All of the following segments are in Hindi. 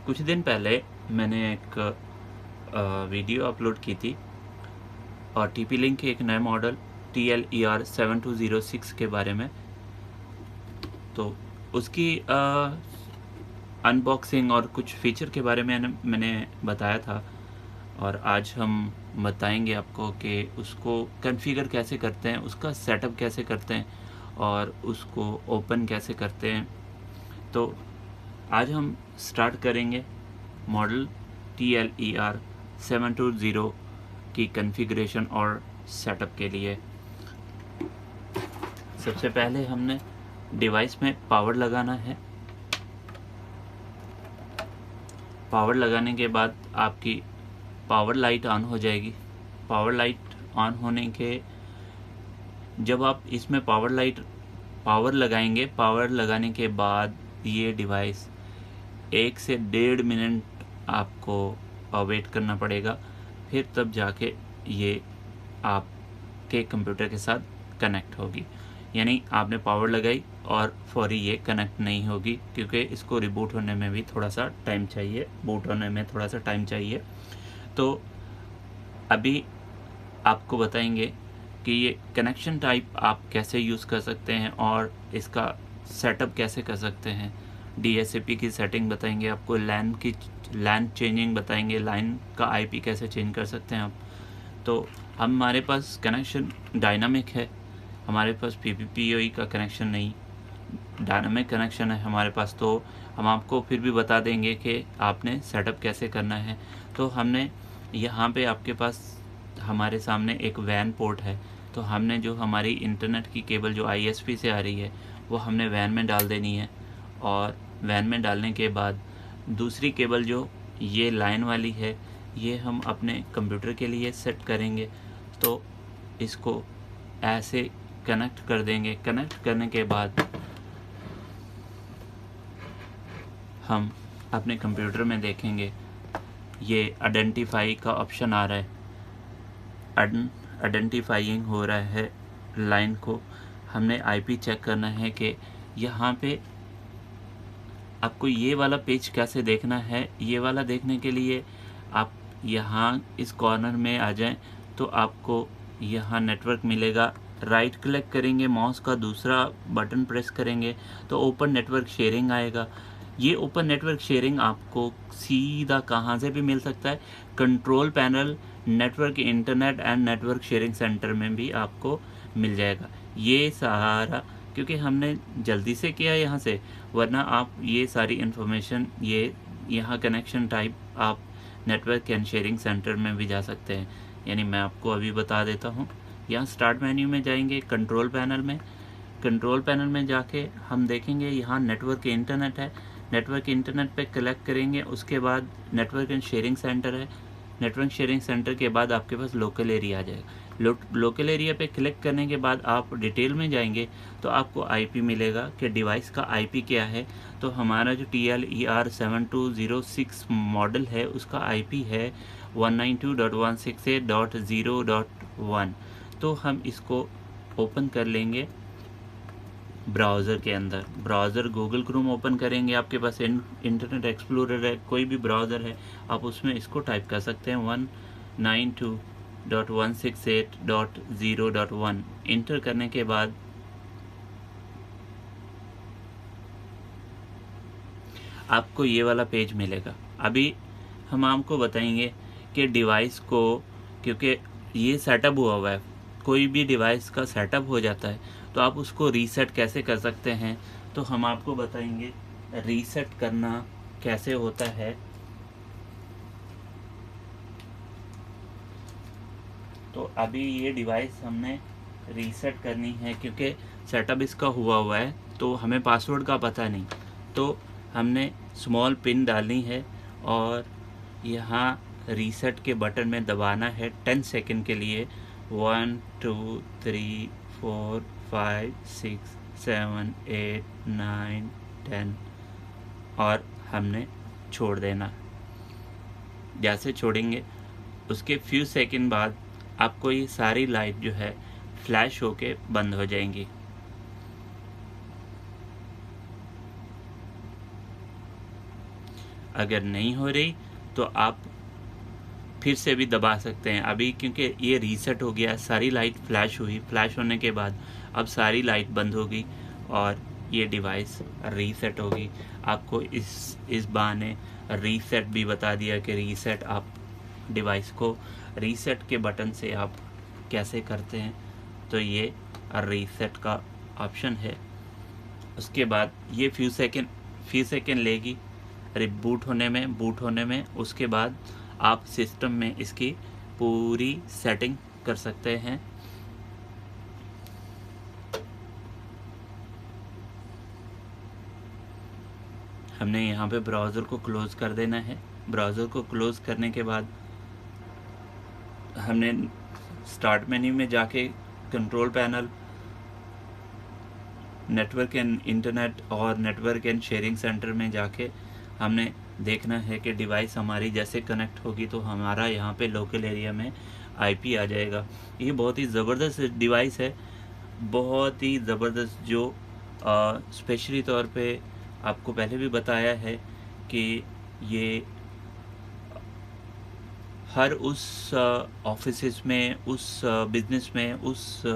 कुछ दिन पहले मैंने एक वीडियो अपलोड की थी और TP लिंक के एक नए मॉडल TLER7206 के बारे में। तो उसकी अनबॉक्सिंग और कुछ फीचर के बारे में मैंने बताया था, और आज हम बताएंगे आपको कि उसको कॉन्फ़िगर कैसे करते हैं, उसका सेटअप कैसे करते हैं और उसको ओपन कैसे करते हैं। तो आज हम स्टार्ट करेंगे मॉडल TLER720 की कॉन्फ़िगरेशन और सेटअप के लिए। सबसे पहले हमने डिवाइस में पावर लगाना है। पावर लगाने के बाद आपकी पावर लाइट ऑन हो जाएगी। पावर लाइट ऑन होने के जब आप इसमें पावर लगाएंगे, पावर लगाने के बाद ये डिवाइस 1 से 1.5 मिनट आपको वेट करना पड़ेगा, फिर तब जाके ये आपके कंप्यूटर के साथ कनेक्ट होगी। यानी आपने पावर लगाई और फौरी ये कनेक्ट नहीं होगी, क्योंकि इसको रिबूट होने में भी थोड़ा सा टाइम चाहिए, बूट होने में थोड़ा सा टाइम चाहिए। तो अभी आपको बताएंगे कि ये कनेक्शन टाइप आप कैसे यूज़ कर सकते हैं और इसका सेटअप कैसे कर सकते हैं। DSCP की सेटिंग बताएंगे आपको, लैन चेंजिंग बताएंगे, लाइन का IP कैसे चेंज कर सकते हैं आप। तो हमारे पास कनेक्शन डायनामिक है, हमारे पास PPPoE का कनेक्शन नहीं, डायनामिक कनेक्शन है हमारे पास। तो हम आपको फिर भी बता देंगे कि आपने सेटअप कैसे करना है। तो हमने यहाँ पे आपके पास हमारे सामने एक वैन पोर्ट है, तो हमने जो हमारी इंटरनेट की केबल जो ISP से आ रही है वो हमने वैन में डाल देनी है, और वैन में डालने के बाद दूसरी केबल जो ये लाइन वाली है ये हम अपने कंप्यूटर के लिए सेट करेंगे। तो इसको ऐसे कनेक्ट कर देंगे। कनेक्ट करने के बाद हम अपने कंप्यूटर में देखेंगे ये आइडेंटिफाई का ऑप्शन आ रहा है, आइडेंटिफाइंग हो रहा है लाइन को। हमने IP चेक करना है कि यहाँ पे आपको ये वाला पेज कैसे देखना है। ये वाला देखने के लिए आप यहाँ इस कॉर्नर में आ जाएं तो आपको यहाँ नेटवर्क मिलेगा। राइट क्लिक करेंगे, माउस का दूसरा बटन प्रेस करेंगे तो ओपन नेटवर्क शेयरिंग आएगा। ये ओपन नेटवर्क शेयरिंग आपको सीधा कहाँ से भी मिल सकता है, control panel, network internet and network sharing centre में भी आपको मिल जाएगा। ये सारा क्योंकि हमने जल्दी से किया यहाँ से, वरना आप ये सारी इन्फॉर्मेशन ये यहाँ कनेक्शन टाइप आप नेटवर्क एंड शेयरिंग सेंटर में भी जा सकते हैं। यानी मैं आपको अभी बता देता हूँ। यहाँ स्टार्ट मेन्यू में जाएंगे, कंट्रोल पैनल में जाके हम देखेंगे यहाँ नेटवर्क इंटरनेट है। नेटवर्क इंटरनेट पे क्लिक करेंगे, उसके बाद नेटवर्क एंड शेयरिंग सेंटर है। नेटवर्क शेयरिंग सेंटर के बाद आपके पास लोकल एरिया आ जाएगा। लोकल एरिया पे क्लिक करने के बाद आप डिटेल में जाएंगे तो आपको IP मिलेगा कि डिवाइस का IP क्या है। तो हमारा जो TLER7206 मॉडल है उसका IP है 192.168.0.1। तो हम इसको ओपन कर लेंगे ब्राउज़र के अंदर। ब्राउज़र गूगल क्रोम ओपन करेंगे, आपके पास इंटरनेट एक्सप्लोरर है, कोई भी ब्राउज़र है, आप उसमें इसको टाइप कर सकते हैं 192.168.0.1। इंटर करने के बाद आपको ये वाला पेज मिलेगा। अभी हम आपको बताएंगे कि डिवाइस को, क्योंकि ये सेटअप हुआ है, कोई भी डिवाइस का सेटअप हो जाता है तो आप उसको रीसेट कैसे कर सकते हैं। तो हम आपको बताएंगे रीसेट करना कैसे होता है। तो अभी ये डिवाइस हमने रीसेट करनी है, क्योंकि सेटअप इसका हुआ है तो हमें पासवर्ड का पता नहीं। तो हमने स्मॉल पिन डालनी है और यहाँ रीसेट के बटन में दबाना है 10 सेकंड के लिए। 1 2 3 4 5 6 7 8 9 10 और हमने छोड़ देना। जैसे छोड़ेंगे उसके फ्यू सेकंड बाद आपको ये सारी लाइट जो है फ्लैश होके बंद हो जाएंगी। अगर नहीं हो रही तो आप फिर से भी दबा सकते हैं। अभी क्योंकि ये रीसेट हो गया, सारी लाइट फ्लैश हुई, फ्लैश होने के बाद अब सारी लाइट बंद होगी और ये डिवाइस रीसेट होगी। आपको इस बहाने रीसेट भी बता दिया कि रीसेट आप डिवाइस को रीसेट के बटन से आप कैसे करते हैं। तो ये रीसेट का ऑप्शन है। उसके बाद ये फ्यू सेकेंड लेगी बूट होने में। उसके बाद आप सिस्टम में इसकी पूरी सेटिंग कर सकते हैं। हमने यहाँ पे ब्राउज़र को क्लोज कर देना है। ब्राउज़र को क्लोज करने के बाद हमने स्टार्ट मेन्यू में जाके control panel, network and internet और नेटवर्क एंड शेयरिंग सेंटर में जाके हमने देखना है कि डिवाइस हमारी जैसे कनेक्ट होगी तो हमारा यहाँ पे लोकल एरिया में आईपी आ जाएगा। ये बहुत ही ज़बरदस्त डिवाइस है, बहुत ही ज़बरदस्त, जो स्पेशली तौर पे आपको पहले भी बताया है कि ये हर उस ऑफिस में, उस बिज़नेस में, उस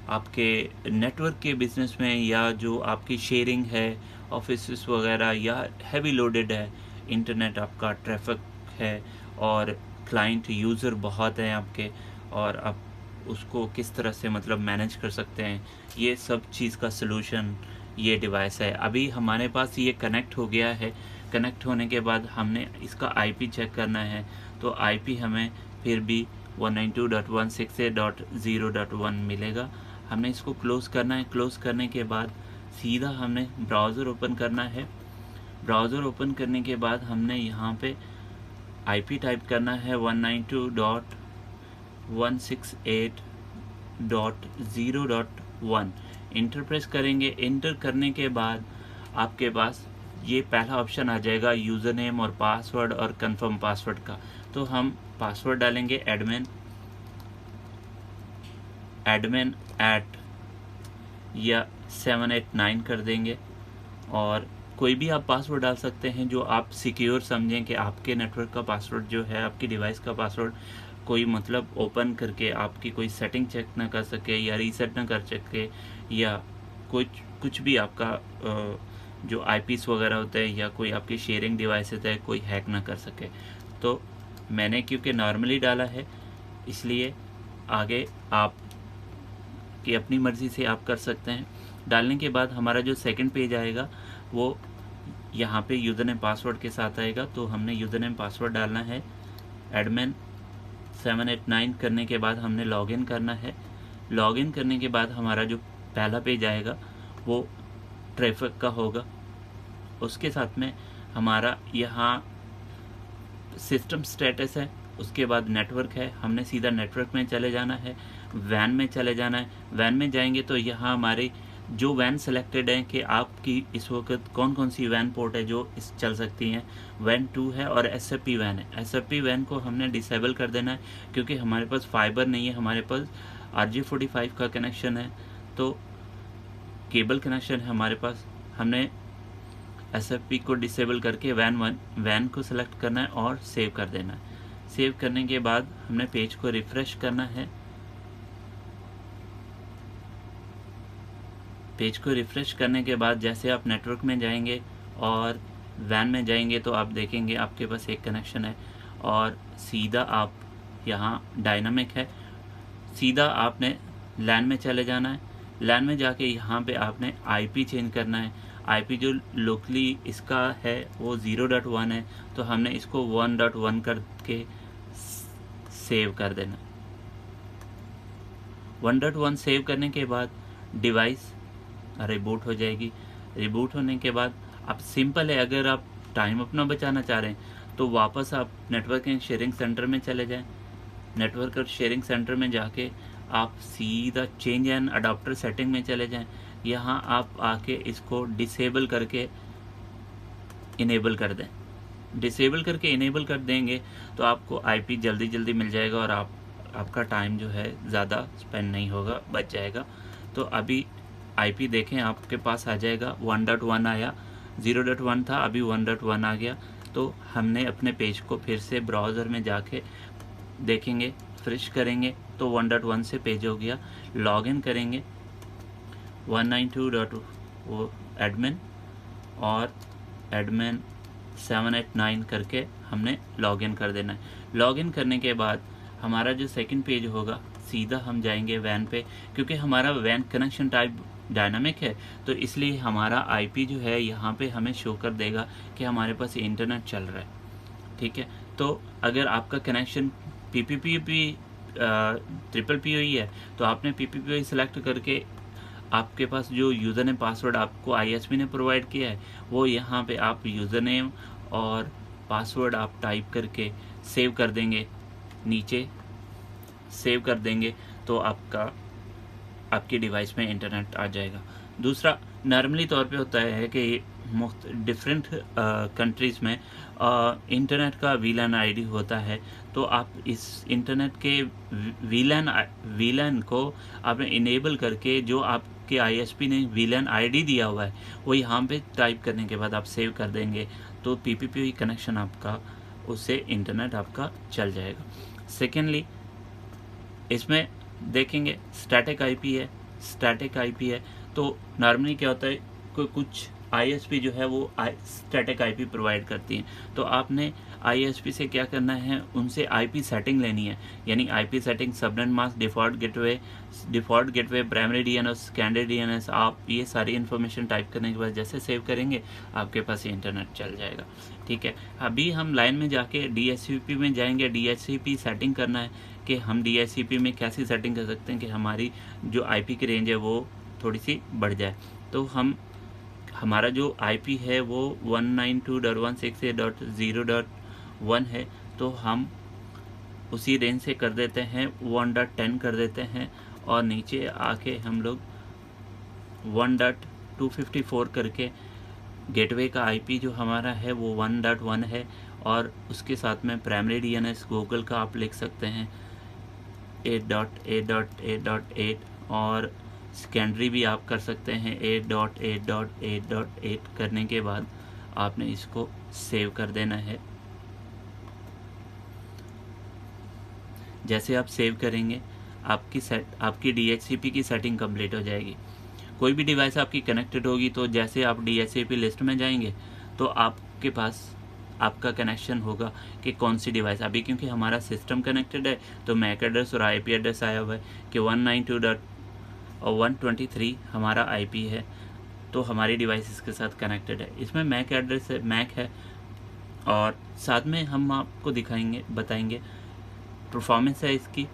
आपके नेटवर्क के बिज़नेस में, या जो आपकी शेयरिंग है ऑफिस वगैरह, या हैवी लोडेड है इंटरनेट, आपका ट्रैफिक है और क्लाइंट यूज़र बहुत हैं आपके, और आप उसको किस तरह से मतलब मैनेज कर सकते हैं, ये सब चीज़ का सलूशन ये डिवाइस है। अभी हमारे पास ये कनेक्ट हो गया है। कनेक्ट होने के बाद हमने इसका आईपी चेक करना है। तो आईपी हमें फिर भी 192.168.0.1 मिलेगा। हमने इसको क्लोज़ करना है। क्लोज़ करने के बाद सीधा हमने ब्राउज़र ओपन करना है। ब्राउज़र ओपन करने के बाद हमने यहाँ पे आईपी टाइप करना है 192.168.0.1। इंटर प्रेस करेंगे। इंटर करने के बाद आपके पास ये पहला ऑप्शन आ जाएगा यूज़र नेम और पासवर्ड और कंफर्म पासवर्ड का। तो हम पासवर्ड डालेंगे एडमिन @ या 789 कर देंगे, और कोई भी आप पासवर्ड डाल सकते हैं जो आप सिक्योर समझें कि आपके नेटवर्क का पासवर्ड जो है, आपकी डिवाइस का पासवर्ड कोई मतलब ओपन करके आपकी कोई सेटिंग चेक ना कर सके या रीसेट ना कर सके, या कुछ भी आपका जो आईपीस वगैरह होते हैं या कोई आपकी शेयरिंग डिवाइस होता है कोई हैक ना कर सके। तो मैंने क्योंकि नॉर्मली डाला है इसलिए आगे आप कि अपनी मर्ज़ी से आप कर सकते हैं। डालने के बाद हमारा जो सेकंड पेज आएगा वो यहाँ पे यूज़र नेम पासवर्ड के साथ आएगा। तो हमने यूज़र नेम पासवर्ड डालना है। एडमिन 789 करने के बाद हमने लॉगिन करना है। लॉगिन करने के बाद हमारा जो पहला पेज आएगा वो ट्रैफिक का होगा। उसके साथ में हमारा यहाँ सिस्टम स्टेटस है, उसके बाद नेटवर्क है। हमने सीधा नेटवर्क में चले जाना है, वैन में चले जाना है। वैन में जाएंगे तो यहाँ हमारी जो वैन सेलेक्टेड है कि आपकी इस वक्त कौन कौन सी वैन पोर्ट है जो इस चल सकती हैं। वैन 2 है और एसएफपी वैन है। एसएफपी वैन को हमने डिसेबल कर देना है क्योंकि हमारे पास फाइबर नहीं है, हमारे पास RJ45 का कनेक्शन है, तो केबल कनेक्शन है हमारे पास। हमने एसएफपी को डिसेबल करके वैन को सिलेक्ट करना है और सेव कर देना है। सेव करने के बाद हमने पेज को रिफ़्रेश करना है। पेज को रिफ़्रेश करने के बाद जैसे आप नेटवर्क में जाएंगे और वैन में जाएंगे तो आप देखेंगे आपके पास एक कनेक्शन है, और सीधा आप यहाँ डायनामिक है, सीधा आपने लैन में चले जाना है। लैन में जाके यहाँ पे आपने आईपी चेंज करना है। आईपी जो लोकली इसका है वो 0.1 है, तो हमने इसको 1.1 करके सेव कर देना। 1.1 सेव करने के बाद डिवाइस रिबूट हो जाएगी। रिबूट होने के बाद आप सिंपल है, अगर आप टाइम अपना बचाना चाह रहे हैं तो वापस आप नेटवर्क एंड शेयरिंग सेंटर में चले जाएं। नेटवर्क और शेयरिंग सेंटर में जाके आप सीधा चेंज एंड अडॉप्टर सेटिंग में चले जाएं। यहाँ आप आके इसको डिसेबल करके इनेबल कर दें। डिसेबल करके इनेबल कर देंगे तो आपको आईपी जल्दी मिल जाएगा और आपका टाइम जो है ज़्यादा स्पेंड नहीं होगा, बच जाएगा। तो अभी आईपी देखें आपके पास आ जाएगा 1.1 आया, 0.1 था, अभी 1.1 आ गया। तो हमने अपने पेज को फिर से ब्राउज़र में जाके देखेंगे, फ्रेश करेंगे तो 1.1 से पेज हो गया। लॉगिन करेंगे 192.1 एडमिन और एडमिन 789 करके हमने लॉगिन कर देना है। लॉगिन करने के बाद हमारा जो सेकंड पेज होगा सीधा हम जाएंगे वैन पे, क्योंकि हमारा वैन कनेक्शन टाइप डायनामिक है तो इसलिए हमारा आईपी जो है यहाँ पे हमें शो कर देगा कि हमारे पास इंटरनेट चल रहा है। ठीक है, तो अगर आपका कनेक्शन PPPoE है तो आपने PPPoE सेलेक्ट करके आपके पास जो यूज़र नेम पासवर्ड आपको ISP ने प्रोवाइड किया है वो यहाँ पे आप यूज़र नेम और पासवर्ड आप टाइप करके सेव कर देंगे, नीचे सेव कर देंगे तो आपकी डिवाइस में इंटरनेट आ जाएगा। दूसरा नॉर्मली तौर पे होता है कि डिफरेंट कंट्रीज़ में इंटरनेट का VLAN आईडी होता है, तो आप इस इंटरनेट के VLAN को आपने इनेबल करके जो आपके ISP ने VLAN आईडी दिया हुआ है वो यहाँ पे टाइप करने के बाद आप सेव कर देंगे तो PPPoE कनेक्शन आपका, उससे इंटरनेट आपका चल जाएगा। सेकेंडली इसमें देखेंगे स्टैटिक आईपी है तो नॉर्मली क्या होता है कुछ ISP जो है वो स्टैटिक आईपी प्रोवाइड करती हैं, तो आपने ISP से क्या करना है, उनसे IP सेटिंग लेनी है, यानी IP setting subnet mask, default gateway, primary DNS, secondary DNS। आप ये सारी इन्फॉर्मेशन टाइप करने के बाद जैसे सेव करेंगे आपके पास इंटरनेट चल जाएगा। ठीक है, अभी हम लाइन में जाके DHCP में जाएंगे। DHCP सेटिंग करना है कि हम DHCP में कैसी सेटिंग कर सकते हैं कि हमारी जो IP की रेंज है वो थोड़ी सी बढ़ जाए। तो हमारा जो IP है वो 192.168.0.1 है, तो हम उसी रेंज से कर देते हैं 1.10 कर देते हैं और नीचे आके हम लोग 1.254 करके गेटवे का IP जो हमारा है वो 1.1 है और उसके साथ में प्राइमरी DNS गूगल का आप लिख सकते हैं 8.8.8.8 और सेकेंडरी भी आप कर सकते हैं 8.8.8.8 करने के बाद आपने इसको सेव कर देना है। जैसे आप सेव करेंगे आपकी DHCP की सेटिंग कंप्लीट हो जाएगी। कोई भी डिवाइस आपकी कनेक्टेड होगी तो जैसे आप DHCP लिस्ट में जाएंगे तो आपके पास आपका कनेक्शन होगा कि कौन सी डिवाइस अभी, क्योंकि हमारा सिस्टम कनेक्टेड है तो मैक एड्रेस और IP एड्रेस आया हुआ है कि 192.123 हमारा IP है, तो हमारी डिवाइस इसके साथ कनेक्टेड है। इसमें मैक एड्रेस है, मैक है और साथ में हम आपको बताएंगे परफॉर्मेंस है इसकी।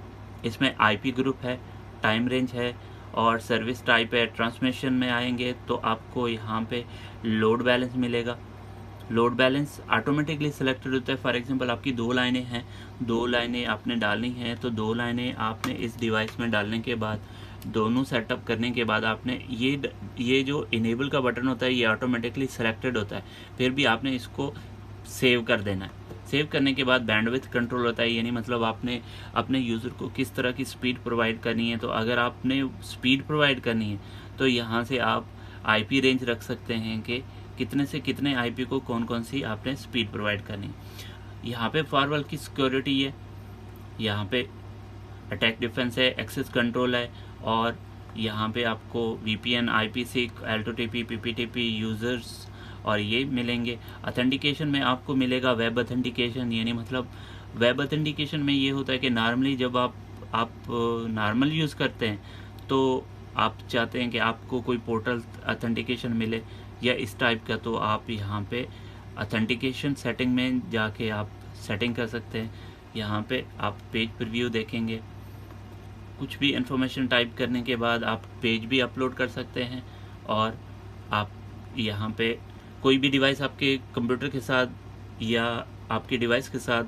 इसमें IP ग्रुप है, टाइम रेंज है और सर्विस टाइप है। ट्रांसमिशन में आएंगे तो आपको यहाँ पे लोड बैलेंस मिलेगा। लोड बैलेंस ऑटोमेटिकली सिलेक्टेड होता है। फॉर एग्जांपल आपकी 2 लाइनें हैं, 2 लाइनें आपने डालनी हैं तो 2 लाइनें आपने इस डिवाइस में डालने के बाद दोनों सेटअप करने के बाद आपने ये जो इनेबल का बटन होता है ये ऑटोमेटिकली सिलेक्टेड होता है, फिर भी आपने इसको सेव कर देना है। सेव करने के बाद बैंडविड्थ कंट्रोल होता है, यानी मतलब आपने अपने यूज़र को किस तरह की स्पीड प्रोवाइड करनी है। तो अगर आपने स्पीड प्रोवाइड करनी है तो यहाँ से आप IP रेंज रख सकते हैं कि कितने से कितने IP को कौन सी आपने स्पीड प्रोवाइड करनी है। यहाँ पे फायरवॉल की सिक्योरिटी है, यहाँ पे अटैक डिफेंस है, एक्सेस कंट्रोल है और यहाँ पे आपको VPN, IPsec, L2TP, PPTP users और ये मिलेंगे। ऑथेंटिकेशन में आपको मिलेगा वेब ऑथेंटिकेशन, यानी मतलब वेब ऑथेंटिकेशन में ये होता है कि नॉर्मली जब आप नॉर्मल यूज़ करते हैं तो आप चाहते हैं कि आपको कोई पोर्टल ऑथेंटिकेशन मिले या इस टाइप का, तो आप यहाँ पे ऑथेंटिकेशन सेटिंग में जाके आप सेटिंग कर सकते हैं। यहाँ पे आप पेज प्रीव्यू देखेंगे, कुछ भी इंफॉर्मेशन टाइप करने के बाद आप पेज भी अपलोड कर सकते हैं और आप यहाँ पे कोई भी डिवाइस आपके कंप्यूटर के साथ या आपके डिवाइस के साथ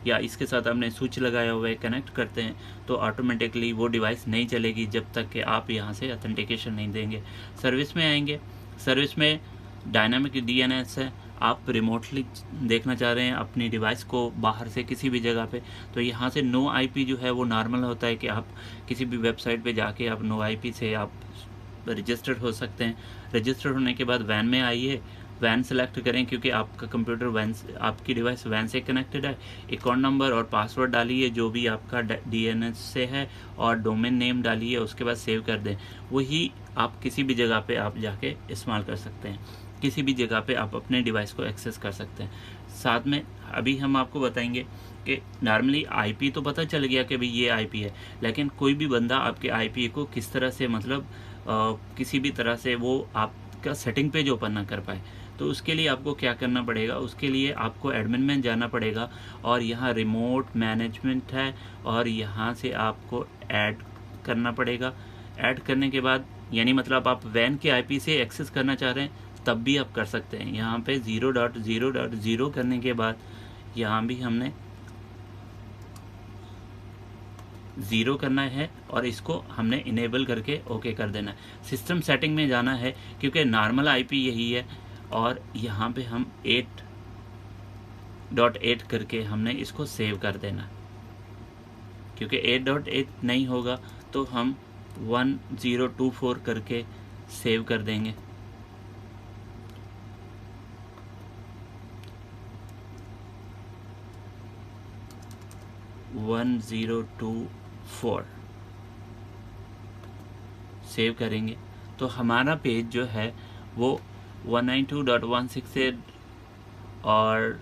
या इसके साथ आपने स्विच लगाया हुआ है कनेक्ट करते हैं तो ऑटोमेटिकली वो डिवाइस नहीं चलेगी जब तक कि आप यहाँ से ऑथेंटिकेशन नहीं देंगे। सर्विस में आएंगे, सर्विस में डायनामिक DNS है। आप रिमोटली देखना चाह रहे हैं अपनी डिवाइस को बाहर से किसी भी जगह पे, तो यहाँ से नो IP जो है वो नॉर्मल होता है कि आप किसी भी वेबसाइट पे जाके आप नो IP से आप रजिस्टर्ड हो सकते हैं। रजिस्टर्ड होने के बाद वैन में आइए, वैन सेलेक्ट करें क्योंकि आपका कंप्यूटर वैन, आपकी डिवाइस वैन से कनेक्टेड है। अकाउंट नंबर और पासवर्ड डालिए जो भी आपका DNS से है, और डोमेन नेम डालिए, उसके बाद सेव कर दें। वही आप किसी भी जगह पे आप जाके इस्तेमाल कर सकते हैं, किसी भी जगह पे आप अपने डिवाइस को एक्सेस कर सकते हैं। साथ में अभी हम आपको बताएंगे कि नॉर्मली IP तो पता चल गया कि भाई ये IP है, लेकिन कोई भी बंदा आपके IP को किस तरह से मतलब किसी भी तरह से वो आपका सेटिंग पेज ओपन ना कर पाए, तो उसके लिए आपको क्या करना पड़ेगा, उसके लिए आपको एडमिन में जाना पड़ेगा, और यहाँ रिमोट मैनेजमेंट है, और यहाँ से आपको ऐड करना पड़ेगा। ऐड करने के बाद यानी मतलब आप वैन के IP से एक्सेस करना चाह रहे हैं तब भी आप कर सकते हैं। यहाँ पे 0.0.0 करने के बाद यहाँ भी हमने 0 करना है, और इसको हमने इनेबल करके ओके कर देना है। सिस्टम सेटिंग में जाना है क्योंकि नॉर्मल IP यही है, और यहाँ पे हम 8.8 करके हमने इसको सेव कर देना है, क्योंकि 8.8 नहीं होगा तो हम 1024 करके सेव कर देंगे। वन 1024 सेव करेंगे तो हमारा पेज जो है वो 192.168 और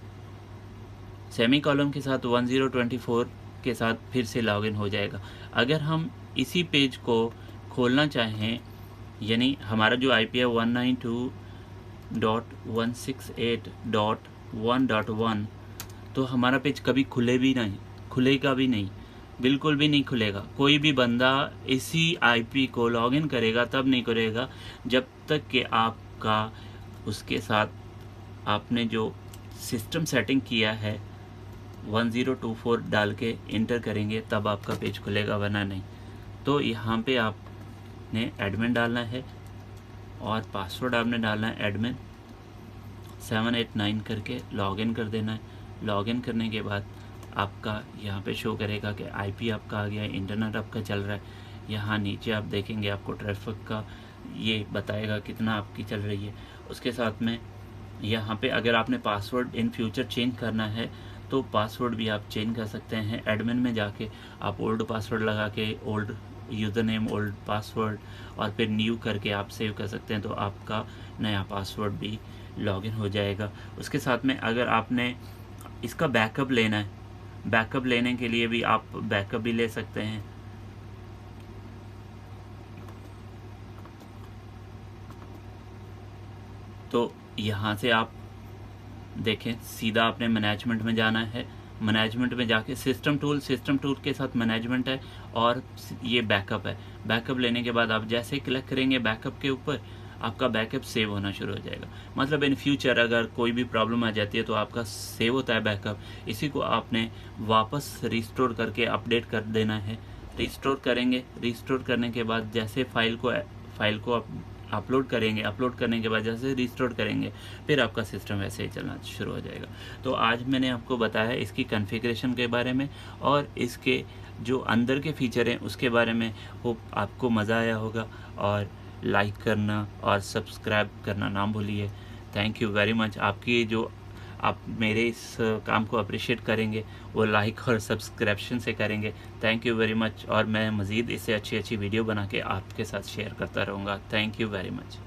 सेमी कॉलम के साथ 1024 के साथ फिर से लॉगिन हो जाएगा। अगर हम इसी पेज को खोलना चाहें, यानी हमारा जो IP है 192.168.1.1, तो हमारा पेज कभी खुलेगा भी नहीं, बिल्कुल भी नहीं खुलेगा। कोई भी बंदा इसी IP को लॉगिन करेगा तब नहीं करेगा जब तक कि आपका उसके साथ आपने जो सिस्टम सेटिंग किया है 1024 डाल के इंटर करेंगे तब आपका पेज खुलेगा, वरना नहीं। तो यहाँ पे आपने एडमिन डालना है और पासवर्ड आपने डालना है एडमिन 789 करके लॉगिन कर देना है। लॉगिन करने के बाद आपका यहाँ पे शो करेगा कि IP आपका आ गया है, इंटरनेट आपका चल रहा है। यहाँ नीचे आप देखेंगे आपको ट्रैफिक का ये बताएगा कितना आपकी चल रही है। उसके साथ में यहाँ पे अगर आपने पासवर्ड इन फ्यूचर चेंज करना है तो पासवर्ड भी आप चेंज कर सकते हैं। एडमिन में जाके आप ओल्ड पासवर्ड लगा के old user name old password और फिर न्यू करके आप सेव कर सकते हैं, तो आपका नया पासवर्ड भी लॉगिन हो जाएगा। उसके साथ में अगर आपने इसका बैकअप लेना है, बैकअप लेने के लिए भी आप बैकअप भी ले सकते हैं। तो यहाँ से आप देखें सीधा आपने मैनेजमेंट में जाना है। मैनेजमेंट में जाके सिस्टम टूल के साथ मैनेजमेंट है और ये बैकअप है। बैकअप लेने के बाद आप जैसे क्लिक करेंगे बैकअप के ऊपर, आपका बैकअप सेव होना शुरू हो जाएगा। मतलब इन फ्यूचर अगर कोई भी प्रॉब्लम आ जाती है तो आपका सेव होता है बैकअप। इसी को आपने वापस रिस्टोर करके अपडेट कर देना है। रिस्टोर करेंगे, रिस्टोर करने के बाद जैसे फाइल को आप अपलोड करेंगे, अपलोड करने के बाद जैसे रिस्टोर करेंगे फिर आपका सिस्टम वैसे ही चलना शुरू हो जाएगा। तो आज मैंने आपको बताया इसकी कॉन्फ़िगरेशन के बारे में और इसके जो अंदर के फीचर हैं उसके बारे में। होप आपको मज़ा आया होगा, और लाइक करना और सब्सक्राइब करना ना भूलिए। Thank you very much. आपकी जो आप मेरे इस काम को अप्रिशिएट करेंगे वो लाइक और सब्सक्रिप्शन से करेंगे। थैंक यू वेरी मच, और मैं मज़ीद इससे अच्छी वीडियो बना के आपके साथ शेयर करता रहूँगा। Thank you very much.